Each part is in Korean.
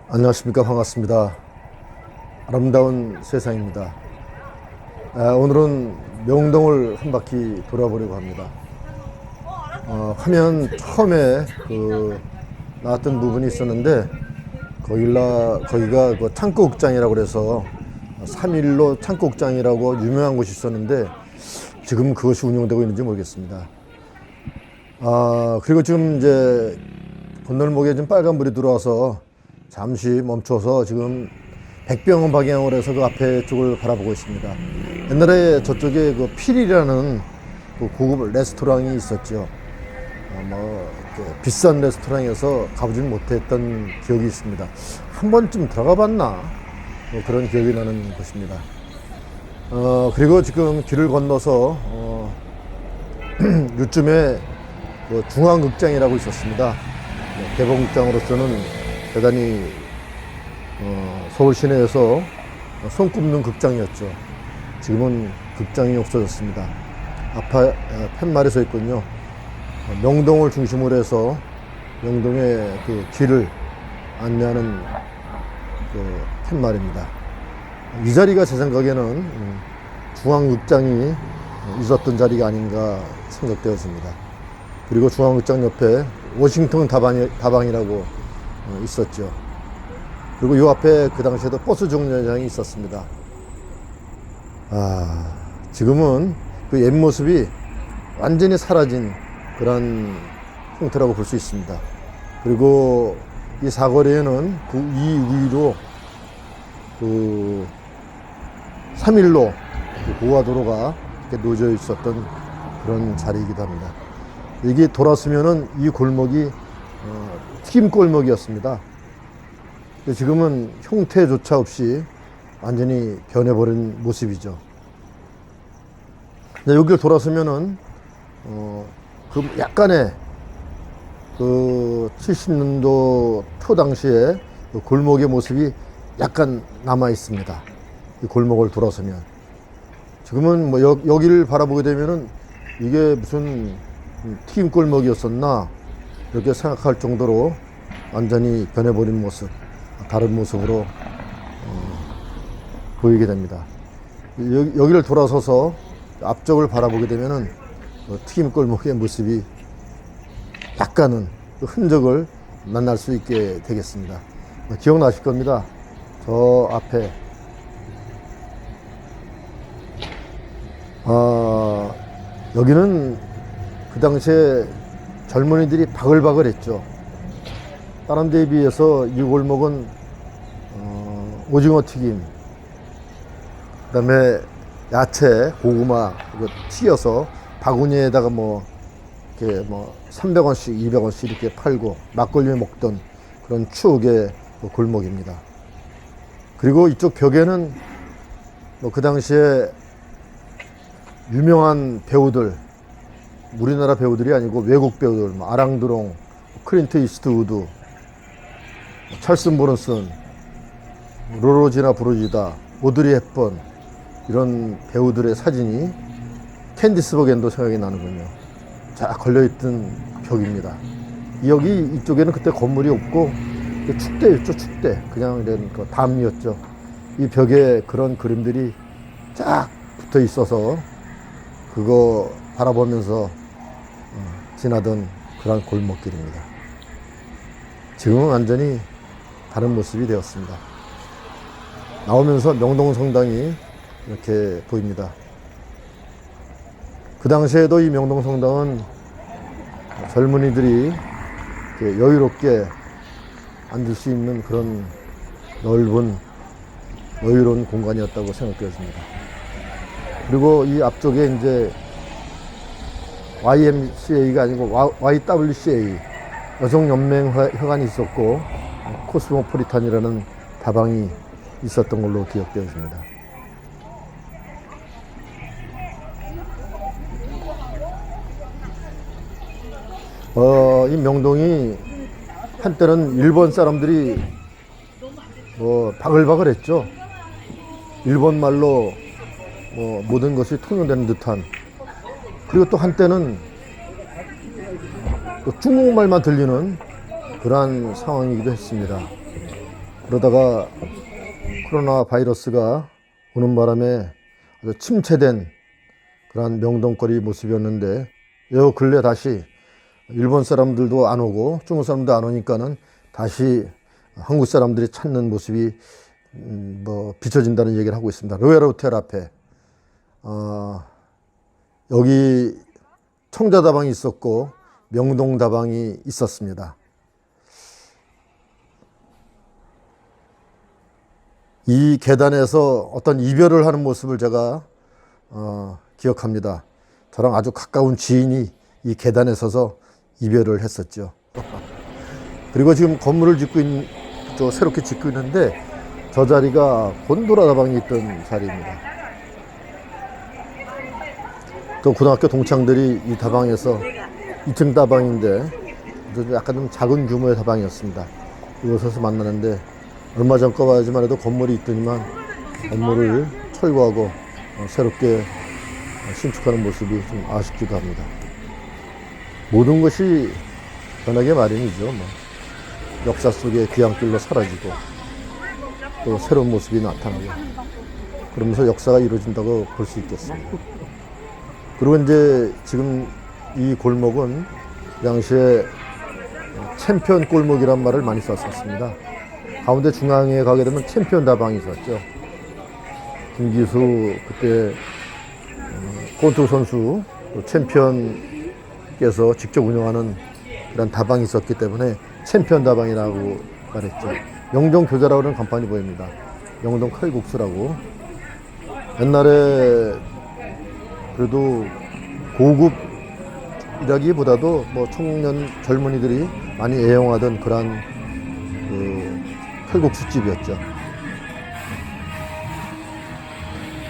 안녕하십니까. 반갑습니다. 아름다운 세상입니다. 오늘은 명동을 한 바퀴 돌아보려고 합니다. 화면 처음에 나왔던 부분이 있었는데 거기가 그 창고극장이라고 그래서 3.1로 창고극장이라고 유명한 곳이 있었는데 지금 그것이 운영되고 있는지 모르겠습니다. 그리고 지금 이제 건널목에 좀 빨간불이 들어와서 잠시 멈춰서 지금 백병원 방향으로 해서 그 앞에 쪽을 바라보고 있습니다. 옛날에 저쪽에 그 필이라는 그 고급 레스토랑이 있었죠. 비싼 레스토랑에서 가보진 못했던 기억이 있습니다. 한 번쯤 들어가 봤나? 그런 기억이 나는 곳입니다. 그리고 지금 길을 건너서 요즘에 그 중앙극장이라고 있었습니다. 개봉극장으로서는 대단히 서울 시내에서 손꼽는 극장이었죠. 지금은 극장이 없어졌습니다. 앞에 팻말이 서 있군요. 명동을 중심으로 해서 명동의 그 길을 안내하는 그 팻말입니다. 이 자리가 제 생각에는 중앙극장이 있었던 자리가 아닌가 생각되어집니다. 그리고 중앙극장 옆에 워싱턴 다방이라고 있었죠. 그리고 이 앞에 그 당시에도 버스 정류장이 있었습니다. 지금은 그 옛 모습이 완전히 사라진 그런 형태라고 볼 수 있습니다. 그리고 이 사거리에는 이 위로 그 3.1로 고가도로가 이렇게 놓여져 있었던 그런 자리이기도 합니다. 이게 돌았으면은 이 골목이 튀김 골목이었습니다. 지금은 형태조차 없이 완전히 변해버린 모습이죠. 여기를 돌아서면은 그 약간의 그 70년도 초 당시에 그 골목의 모습이 약간 남아 있습니다. 이 골목을 돌아서면 지금은 뭐 여기를 바라보게 되면은 이게 무슨 튀김 골목이었었나 이렇게 생각할 정도로 완전히 변해버린 모습, 다른 모습으로 보이게 됩니다. 여기를 돌아서서 앞쪽을 바라보게 되면은 튀김 골목의 모습이 약간은 흔적을 만날 수 있게 되겠습니다. 기억나실 겁니다. 저 앞에 여기는 그 당시에 젊은이들이 바글바글 했죠. 다른 데에 비해서 이 골목은 오징어 튀김, 그 다음에 야채, 고구마 이거 튀겨서 바구니에다가 이렇게 300원씩, 200원씩 이렇게 팔고 막걸리 먹던 그런 추억의 골목입니다. 그리고 이쪽 벽에는 그 당시에 유명한 배우들, 우리나라 배우들이 아니고 외국 배우들, 아랑드롱, 클린트 이스트우드, 찰슨 브론슨, 로로지나 브루지다, 오드리 헵번 이런 배우들의 사진이 캔디스 버겐도 생각이 나는군요. 쫙 걸려있던 벽입니다. 여기 이쪽에는 그때 건물이 없고 축대였죠. 축대, 그냥 이런 담이었죠. 이 벽에 그런 그림들이 쫙 붙어 있어서 그거 바라보면서 지나던 그런 골목길입니다. 지금은 완전히 다른 모습이 되었습니다. 나오면서 명동 성당이 이렇게 보입니다. 그 당시에도 이 명동 성당은 젊은이들이 이렇게 여유롭게 앉을 수 있는 그런 넓은 여유로운 공간이었다고 생각되었습니다. 그리고 이 앞쪽에 이제 YMCA가 아니고 YWCA 여성연맹회관이 있었고 코스모폴리탄이라는 다방이 있었던 걸로 기억되어집니다. 이 명동이 한때는 일본 사람들이 바글바글 했죠. 일본 말로 모든 것이 통용되는 듯한, 그리고 또 한때는 중국말만 들리는 그러한 상황이기도 했습니다. 그러다가 코로나 바이러스가 오는 바람에 아주 침체된 그런 명동거리 모습이었는데 요 근래 다시 일본 사람들도 안 오고 중국 사람도 안 오니까는 다시 한국 사람들이 찾는 모습이 뭐 비춰진다는 얘기를 하고 있습니다. 로얄 호텔 앞에 여기 청자다방이 있었고 명동다방이 있었습니다. 이 계단에서 어떤 이별을 하는 모습을 제가 기억합니다. 저랑 아주 가까운 지인이 이 계단에 서서 이별을 했었죠. 그리고 지금 건물을 새롭게 짓고 있는데 저 자리가 곤도라 다방이 있던 자리입니다. 또 고등학교 동창들이 이 다방에서 2층 다방인데 약간 좀 작은 규모의 다방이었습니다. 이곳에서 만나는데 얼마 전 거봐야지만 해도 건물이 있더니만 건물을 철거하고 새롭게 신축하는 모습이 좀 아쉽기도 합니다. 모든 것이 변하게 마련이죠. 뭐. 역사 속의 귀향길로 사라지고 또 새로운 모습이 나타나고 그러면서 역사가 이루어진다고 볼 수 있겠습니다. 그리고 이제 지금 이 골목은 그 당시에 챔피언 골목이란 말을 많이 썼었습니다. 가운데 중앙에 가게 되면 챔피언 다방이 있었죠. 김기수 그때 권투 선수 챔피언께서 직접 운영하는 그런 다방이 있었기 때문에 챔피언 다방이라고 말했죠. 명동 교자라고 하는 간판이 보입니다. 명동 칼국수라고. 옛날에 그래도 고급이라기보다도 뭐 청년 젊은이들이 많이 애용하던 그런 칼국수집이었죠.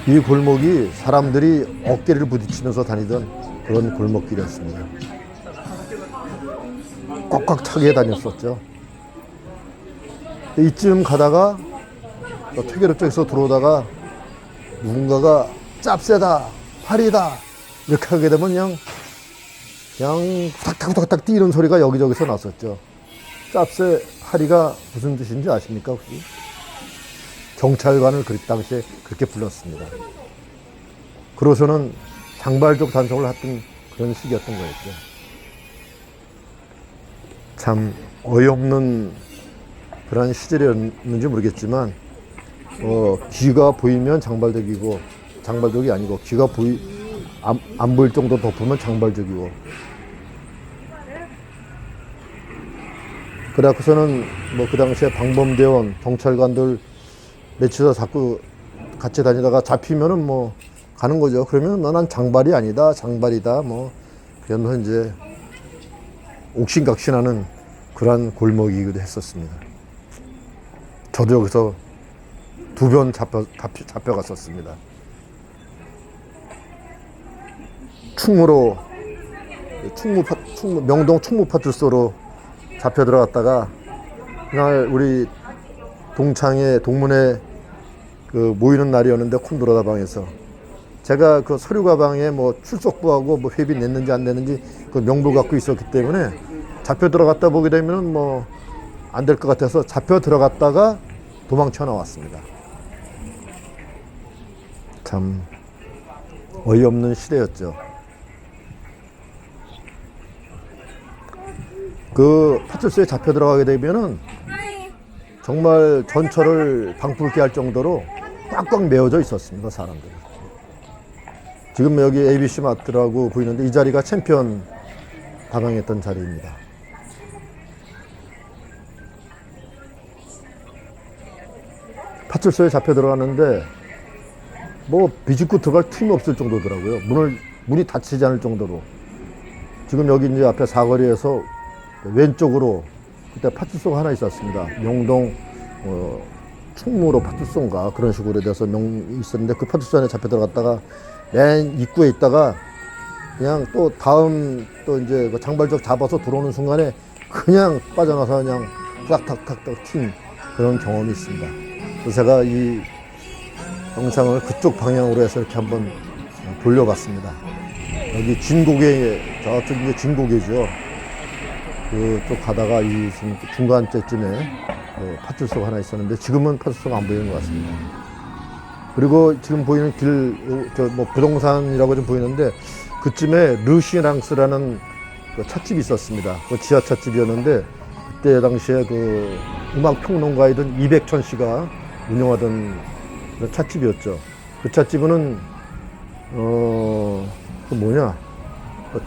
이 골목이 사람들이 어깨를 부딪히면서 다니던 그런 골목길이었습니다. 꽉꽉 차게 다녔었죠. 이쯤 가다가 퇴계로 쪽에서 들어오다가 누군가가 짭새다, 파리다 이렇게 하게 되면 그냥 후닥닥후닥닥 뛰는 소리가 여기저기서 났었죠. 짭새, 파리가 무슨 뜻인지 아십니까 혹시? 경찰관을 그 당시에 그렇게 불렀습니다. 그러고서는 장발적 단속을 했던 그런 시기였던 거였죠. 참 어이없는 그런 시절이었는지 모르겠지만 귀가 보이면 장발적이고 장발적이 아니고 귀가 안 보일 정도 덮으면 장발적이고 그래갖고서는 뭐 그 당시에 방범대원 경찰관들 며칠 자꾸 같이 다니다가 잡히면은 뭐 가는 거죠. 그러면 난 장발이 아니다, 장발이다 뭐 그러면서 이제 옥신각신하는 그러한 골목이기도 했었습니다. 저도 여기서 2번 잡혀갔었습니다. 명동 충무파출소로 잡혀 들어갔다가 그날 우리 동문회 그 모이는 날이었는데 콘도라 다방에서 제가 그 서류 가방에 뭐 출석부하고 뭐 회비 냈는지 안 냈는지 그 명부 갖고 있었기 때문에 잡혀 들어갔다 보게 되면은 뭐 안 될 것 같아서 잡혀 들어갔다가 도망쳐 나왔습니다. 참 어이없는 시대였죠. 그 파출소에 잡혀 들어가게 되면은 정말 전철을 방불케 할 정도로 꽉꽉 메워져 있었습니다, 사람들이. 지금 여기 ABC 마트라고 보이는데 이 자리가 챔피언 다방했던 자리입니다. 파출소에 잡혀 들어갔는데 뭐 비집고 들어갈 틈이 없을 정도더라고요. 문이 닫히지 않을 정도로. 지금 여기 이제 앞에 사거리에서 왼쪽으로 그때 파출소가 하나 있었습니다. 명동 충무로 파출소인가 그런 식으로 돼서 있었는데 그 파출소 안에 잡혀 들어갔다가 맨 입구에 있다가 그냥 또 다음 또 이제 그 장발적 잡아서 들어오는 순간에 그냥 빠져나서 그냥 후닥닥닥닥 튄 그런 경험이 있습니다. 그래서 제가 이 영상을 그쪽 방향으로 해서 이렇게 한번 돌려봤습니다. 여기 진고개, 저쪽 이제 진고개죠. 그쪽 가다가 이 중간쯤에 파출소가 하나 있었는데 지금은 파출소가 안 보이는 것 같습니다. 그리고 지금 보이는 부동산이라고 좀 보이는데 그쯤에 르시랑스라는 그 찻집이 있었습니다. 그 지하 찻집이었는데 그때 당시에 그 음악 평론가이던 이백천 씨가 운영하던 그런 찻집이었죠. 그 찻집은 그 뭐냐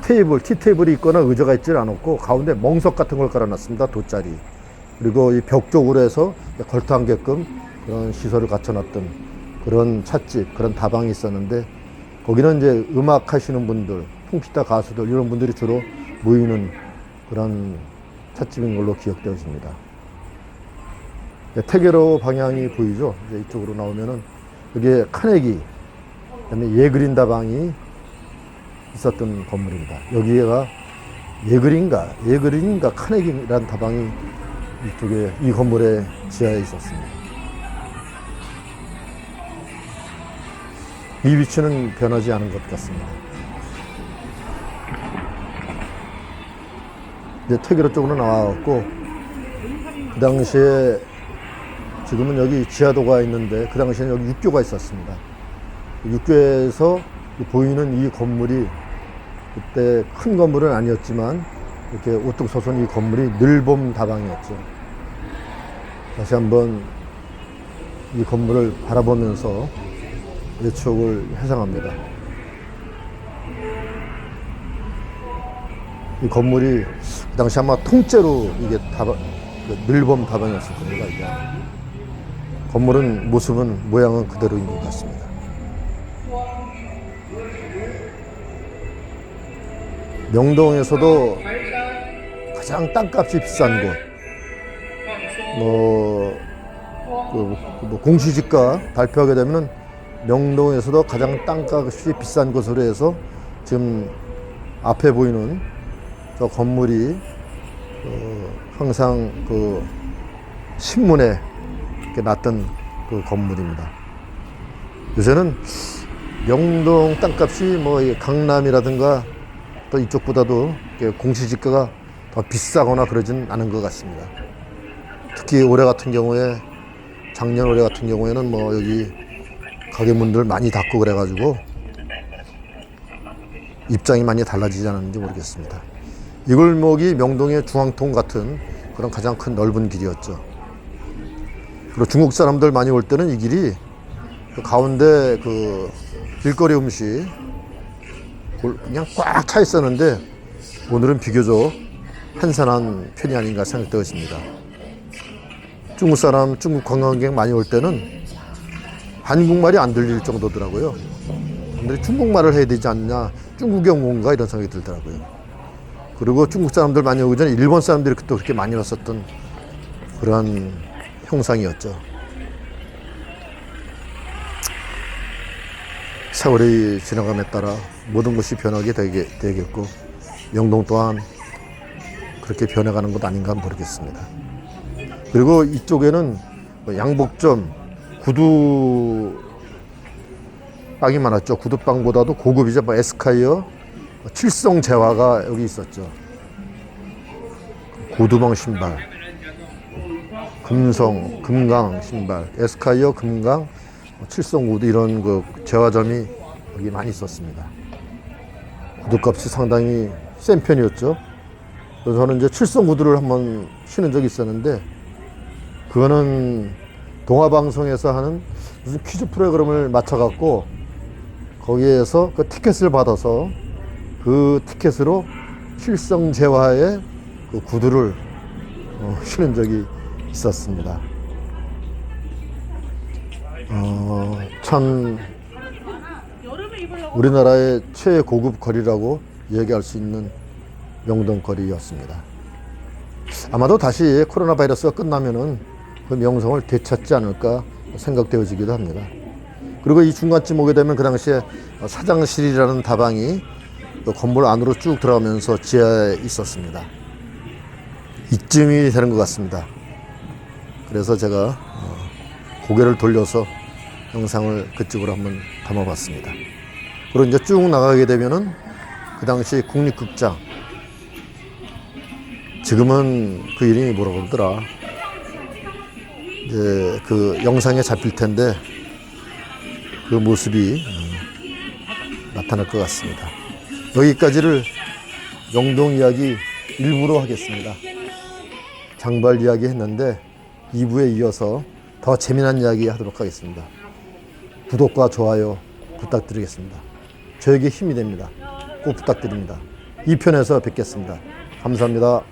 티 테이블이 있거나 의자가 있지 않았고 가운데 멍석 같은 걸 깔아놨습니다. 돗자리. 그리고 이 벽 쪽으로 해서 걸터앉게끔 그런 시설을 갖춰놨던 그런 찻집, 그런 다방이 있었는데 거기는 이제 음악 하시는 분들, 통기타 가수들 이런 분들이 주로 모이는 그런 찻집인 걸로 기억되어집니다. 태계로 방향이 보이죠. 이제 이쪽으로 나오면은 여기에 카네기, 그다음에 예그린 다방이 있었던 건물입니다. 여기가 예그린인가 카네기라는 다방이 이쪽에 이 건물의 지하에 있었습니다. 이 위치는 변하지 않은 것 같습니다. 이제 퇴계로 쪽으로 나와갖고 그 당시에 지금은 여기 지하도가 있는데 그 당시에는 여기 육교가 있었습니다. 육교에서 보이는 이 건물이 그때 큰 건물은 아니었지만 이렇게 우뚝 솟은 이 건물이 늘봄 다방이었죠. 다시 한번 이 건물을 바라보면서 내 추억을 회상합니다. 이 건물이 그 당시 아마 통째로 이게 늘봄 다방이었을 겁니다. 이게. 건물은 모양은 그대로인 것 같습니다. 명동에서도 가장 땅값이 비싼 곳, 공시지가 발표하게 되면 명동에서도 가장 땅값이 비싼 곳으로 해서 지금 앞에 보이는 저 건물이 항상 그 신문에 이렇게 났던 그 건물입니다. 요새는 명동 땅값이 뭐 강남이라든가 또 이쪽보다도 공시지가가 더 비싸거나 그러진 않은 것 같습니다. 특히 올해 같은 경우에 작년 올해 같은 경우에는 뭐 여기 가게 문들 많이 닫고 그래가지고 입장이 많이 달라지지 않았는지 모르겠습니다. 이 골목이 명동의 중앙통 같은 그런 가장 큰 넓은 길이었죠. 그리고 중국 사람들 많이 올 때는 이 길이 그 가운데 그 길거리 음식 그냥 꽉 차 있었는데 오늘은 비교적 한산한 편이 아닌가 생각되었습니다. 중국 관광객 많이 올 때는 한국말이 안 들릴 정도더라고요. 사람들이 중국말을 해야 되지 않냐, 중국에 온 건가 이런 생각이 들더라고요. 그리고 중국 사람들 많이 오기 전에 일본 사람들이 또 그렇게 많이 왔었던 그런 형상이었죠. 세월이 지나감에 따라 모든 것이 변하게 되겠고 명동 또한 그렇게 변해가는 것 아닌가 모르겠습니다. 그리고 이쪽에는 양복점, 구두빵이 많았죠. 구두빵보다도 고급이죠. 에스카이어, 칠성재화가 여기 있었죠. 고두방 신발, 금강 신발, 에스카이어, 금강, 칠성구두 이런 그 재화점이 여기 많이 있었습니다. 구두값이 상당히 센 편이었죠. 그래서 저는 이제 칠성구두를 한번 신은 적이 있었는데 그거는 동아방송에서 하는 무슨 퀴즈 프로그램을 맞춰갖고 거기에서 그 티켓을 받아서 그 티켓으로 칠성재화의 그 구두를 신은 적이 있었습니다. 참 우리나라의 최고급 거리라고 얘기할 수 있는 명동 거리였습니다. 아마도 다시 코로나 바이러스가 끝나면은 그 명성을 되찾지 않을까 생각되어지기도 합니다. 그리고 이 중간쯤 오게 되면 그 당시에 사장실이라는 다방이 건물 안으로 쭉 들어가면서 지하에 있었습니다. 이쯤이 되는 것 같습니다. 그래서 제가 고개를 돌려서 영상을 그쪽으로 한번 담아봤습니다. 그리고 이제 쭉 나가게 되면은 그 당시 국립극장, 지금은 그 이름이 뭐라고 그러더라. 이제 그 영상에 잡힐 텐데 그 모습이 나타날 것 같습니다. 여기까지를 영동 이야기 일부로 하겠습니다. 장발 이야기 했는데 2부에 이어서 더 재미난 이야기 하도록 하겠습니다. 구독과 좋아요 부탁드리겠습니다. 저에게 힘이 됩니다. 꼭 부탁드립니다. 2편에서 뵙겠습니다. 감사합니다.